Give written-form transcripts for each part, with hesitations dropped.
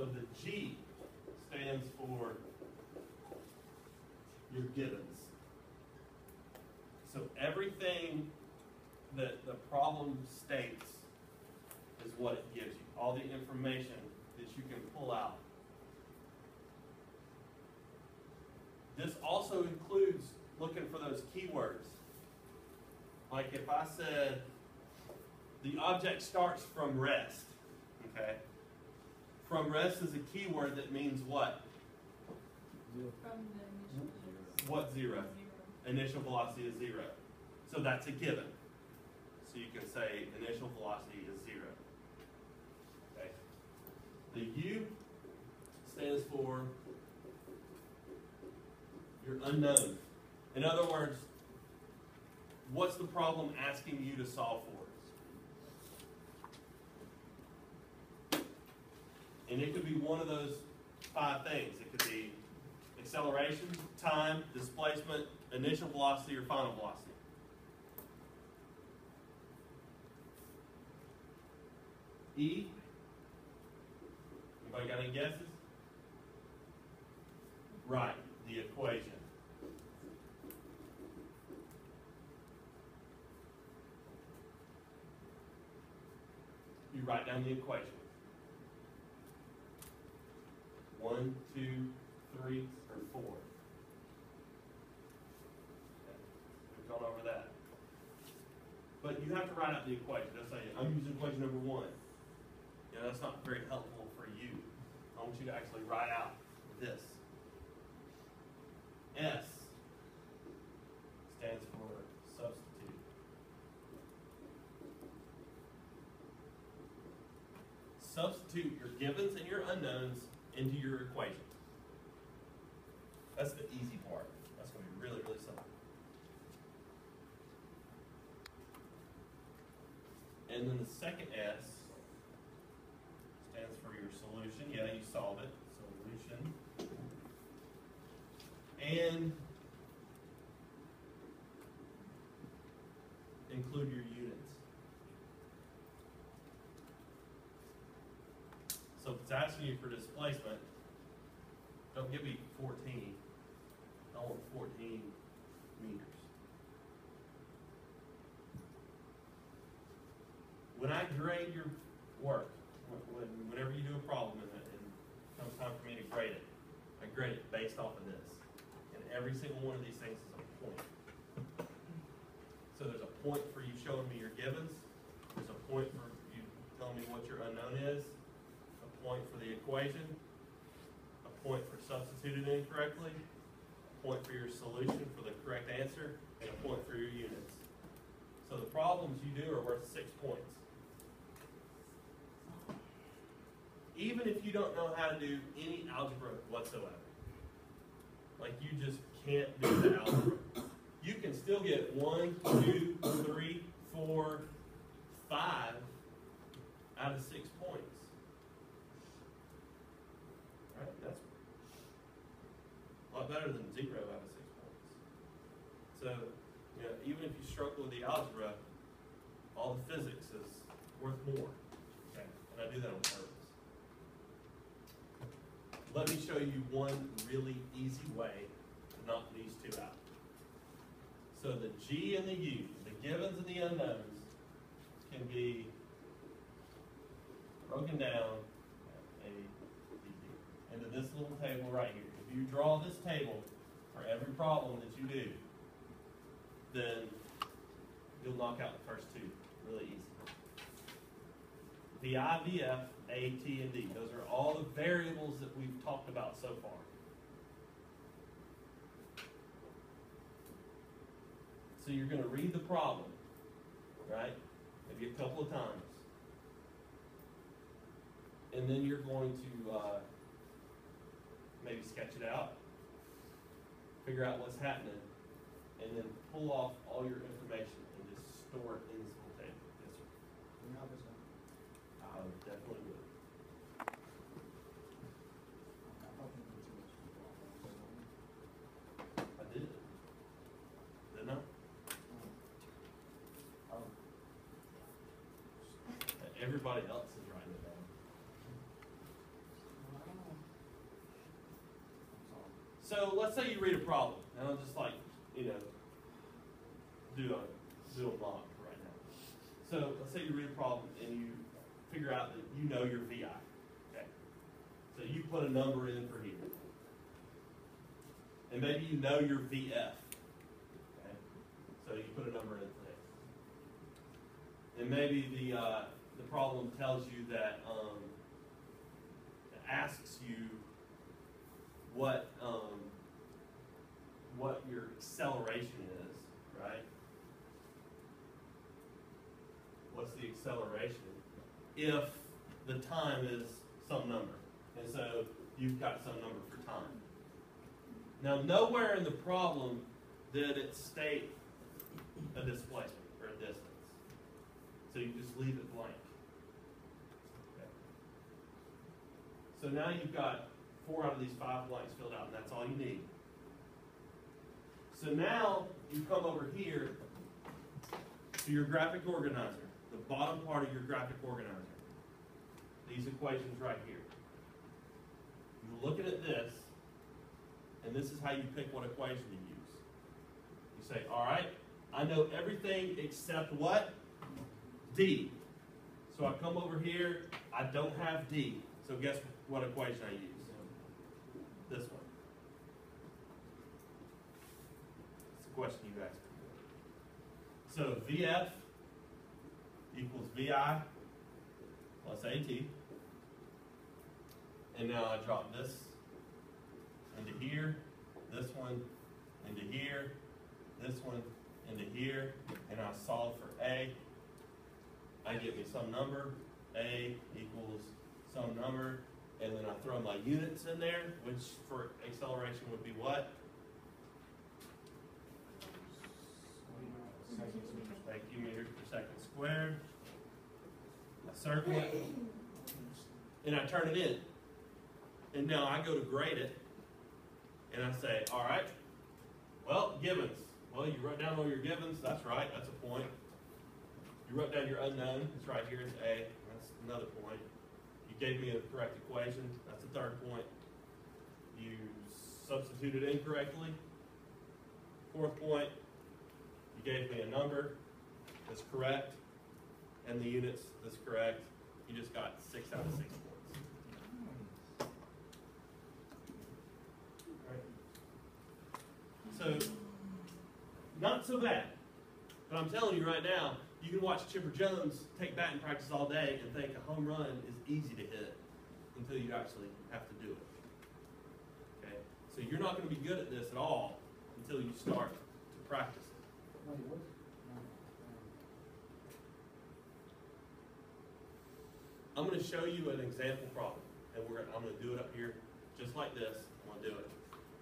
So the G stands for your givens. So everything that the problem states is what it gives you. All the information that you can pull out. This also includes looking for those keywords. Like if I said, the object starts from rest, okay? From rest is a keyword that means what? From the initial zero. What zero? Zero. Initial velocity is 0. So that's a given. So you can say initial velocity is 0. Okay. The U stands for your unknown. In other words, what's the problem asking you to solve for? And it could be one of those 5 things. It could be acceleration, time, displacement, initial velocity, or final velocity. E. Anybody got any guesses? Right, the equation. You write down the equation. 1, 2, 3, or 4. Okay. We've gone over that. But you have to write out the equation. Let's say I'm using equation number 1. You know, that's not very helpful for you. I want you to actually write out this. S stands for substitute. Substitute your givens and your unknowns into your equation. That's the easy part. That's going to be really, really simple. And then the second S stands for your solution. Yeah, you solve it. Solution. And include your units. So if it's asking you for displacement, don't give me 14. I want 14 meters. When I grade your work, whenever you do a problem and it comes time for me to grade it, I grade it based off of this. And every single one of these things is a point. So there's a point for you showing me your givens. There's a point for you telling me what your unknown is. A point for the equation. A point for substituting incorrectly. A point for your solution for the correct answer. And a point for your units. So the problems you do are worth 6 points. Even if you don't know how to do any algebra whatsoever. Like you just can't do the algebra. You can still get 1, 2, 3, 4, 5 out of 6 points. Right? That's a lot better than 0 out of 6 points. So, you know, even if you struggle with the algebra, all the physics is worth more. Okay? And I do that on purpose. Let me show you one really easy way to knock these two out. So the G and the U, the givens and the unknowns, can be broken down into this little table right here. If you draw this table for every problem that you do, then you'll knock out the first two really easy. The IVF, A, T, and D. Those are all the variables that we've talked about so far. So you're going to read the problem, right? Maybe a couple of times. And then you're going to maybe sketch it out, figure out what's happening, and then pull off all your information and just store it in this little table. Yes, sir? I definitely would. I did. Didn't I? Everybody else is writing it down. So let's say you read a problem, and I'll just like, you know, do a mock right now. So let's say you read a problem and you figure out that you know your VI. Okay. So you put a number in for here. And maybe you know your VF. Okay. So you put a number in for there. And maybe the problem tells you that it asks you what your acceleration is, right? What's the acceleration if the time is some number? And so you've got some number for time. Now, nowhere in the problem did it state a displacement or a distance. So you just leave it blank. Okay. So now you've got 4 out of these 5 blanks filled out, and that's all you need. So now you come over here to your graphic organizer, the bottom part of your graphic organizer. These equations right here. You're looking at this, and this is how you pick what equation to use. You say, all right, I know everything except what? D. So I come over here, I don't have D. So guess what equation I use? This one. It's a question you asked before. So VF equals VI plus AT. And now I drop this into here, this one into here, this one into here, and I solve for A. I get me some number. A equals some number. And then I throw my units in there, which for acceleration would be what? Thank you, meters per second squared. I circle it, and I turn it in. And now I go to grade it, and I say, all right, well, givens. Well, you wrote down all your givens. That's right. That's a point. You wrote down your unknown. It's right here. It's A. That's another point. You gave me a correct equation. That's the 3rd point. You substituted incorrectly. 4th point, you gave me a number that's correct, and the units that's correct. You just got 6 out of 6 points. All right. So, not so bad. But I'm telling you right now, you can watch Chipper Jones take batting practice all day and think a home run is easy to hit until you actually have to do it. Okay? So you're not going to be good at this at all until you start to practice it. I'm going to show you an example problem, and I'm going to do it up here just like this. I'm going to do it.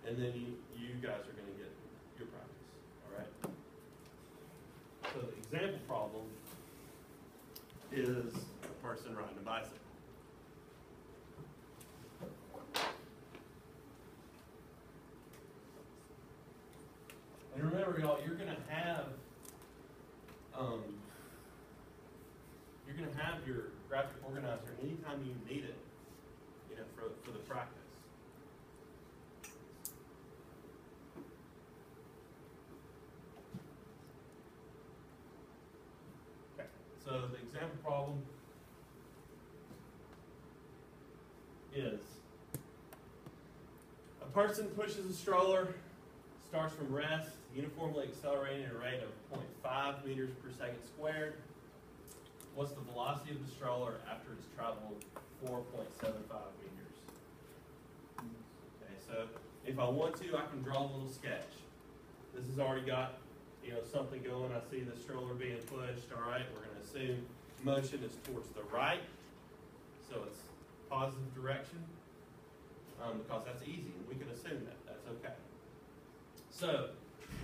And then you guys are going to get your practice. All right? So the example problem is a person riding a bicycle. And remember, y'all, you're going to have your graphic organizer anytime you need it, you know, for the practice. Okay, so the example problem is a person pushes a stroller, starts from rest, uniformly accelerating at a rate of 0.5 meters per second squared. What's the velocity of the stroller after it's traveled 4.75 meters? Okay, so if I want to, I can draw a little sketch. This has already got, you know, something going. I see the stroller being pushed. All right, we're going to assume motion is towards the right, so it's positive direction, because that's easy. We can assume that. That's okay. So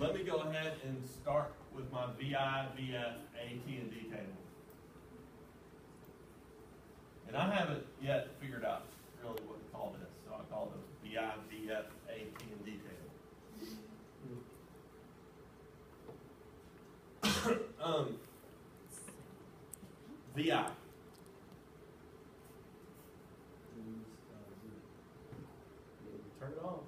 let me go ahead and start with my VI, VF, AT, and D table. And I haven't yet figured out really what to call this, so I call it VI, VF, AT, and D table. VI. Turn it off.